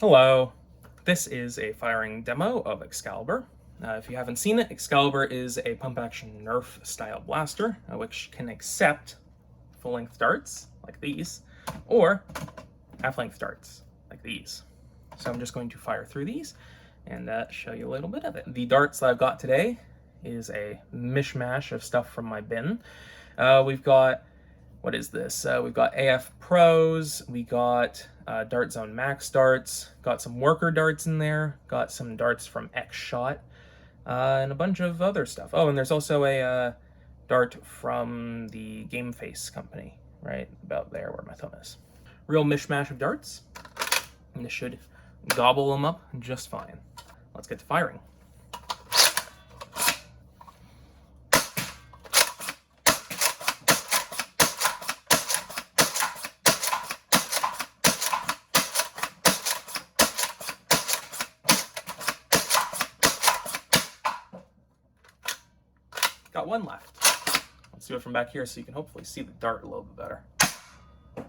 Hello, this is a firing demo of Excalibur. If you haven't seen it, Excalibur is a pump-action Nerf style blaster, which can accept full-length darts, like these, or half-length darts, like these. So I'm just going to fire through these and show you a little bit of it. The darts that I've got today is a mishmash of stuff from my bin. We've got, what is this? We've got AF Pros, we got Dart Zone Max darts, got some worker darts in there, got some darts from X Shot, and a bunch of other stuff. Oh, and there's also a dart from the Game Face company, right about there where my thumb is. Real mishmash of darts, and this should gobble them up just fine. Let's get to firing. Got one left. Let's do it from back here so you can hopefully see the dart a little bit better. I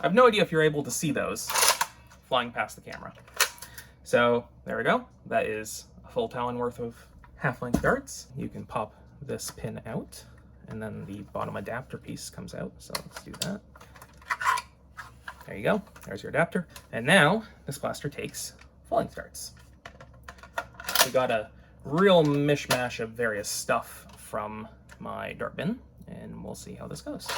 have no idea if you're able to see those flying past the camera. So there we go. That is a full Talon worth of half-length darts. You can pop this pin out and then the bottom adapter piece comes out. So let's do that. There you go. There's your adapter. And now this blaster takes full-length darts. We got a real mishmash of various stuff from my dart bin, and we'll see how this goes.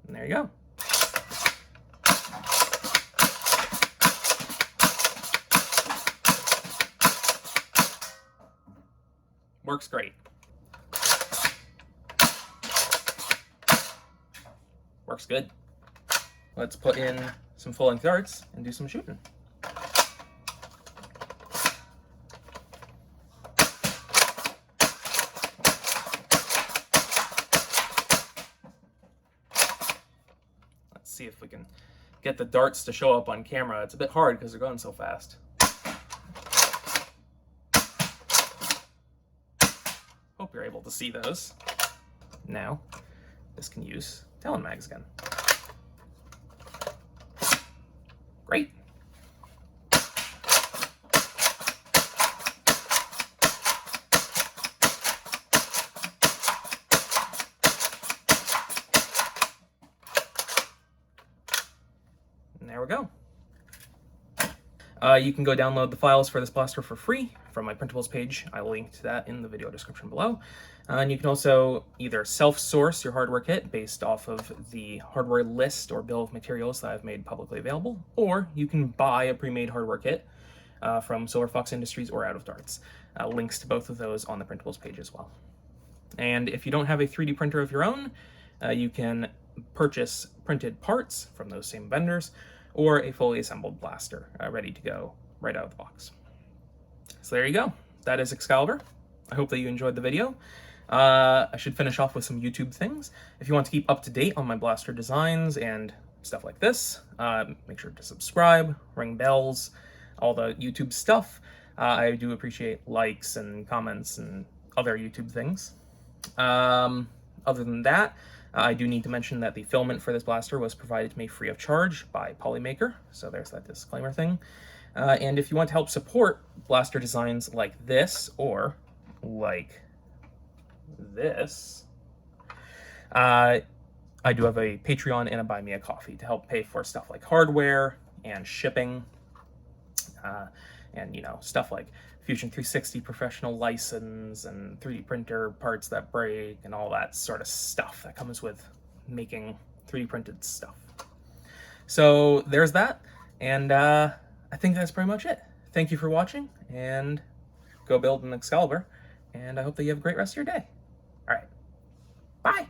And there you go. Works great. Works good. Let's put in some full-length darts and do some shooting. Let's see if we can get the darts to show up on camera. It's a bit hard because they're going so fast. Hope you're able to see those. Now, this can use Talon mags again. Great. And there we go. You can go download the files for this blaster for free from my printables page. I'll link to that in the video description below. And you can also either self-source your hardware kit based off of the hardware list or bill of materials that I've made publicly available, or you can buy a pre-made hardware kit from Silver Fox Industries or Out of Darts. Links to both of those on the printables page as well. And if you don't have a 3D printer of your own, you can purchase printed parts from those same vendors, or a fully assembled blaster ready to go right out of the box. So there you go. That is Excalibur. I hope that you enjoyed the video. I should finish off with some YouTube things. If you want to keep up to date on my blaster designs and stuff like this, make sure to subscribe, ring bells, all the YouTube stuff. I do appreciate likes and comments and other YouTube things. Other than that, I do need to mention that the filament for this blaster was provided to me free of charge by Polymaker, so there's that disclaimer thing. And if you want to help support blaster designs like this, or like this, I do have a Patreon and a Buy Me a Coffee to help pay for stuff like hardware and shipping, and stuff like Fusion 360 professional license and 3D printer parts that break and all that sort of stuff that comes with making 3D printed stuff. So there's that, and I think that's pretty much it. Thank you for watching, and go build an Excalibur, and I hope that you have a great rest of your day. All right, bye!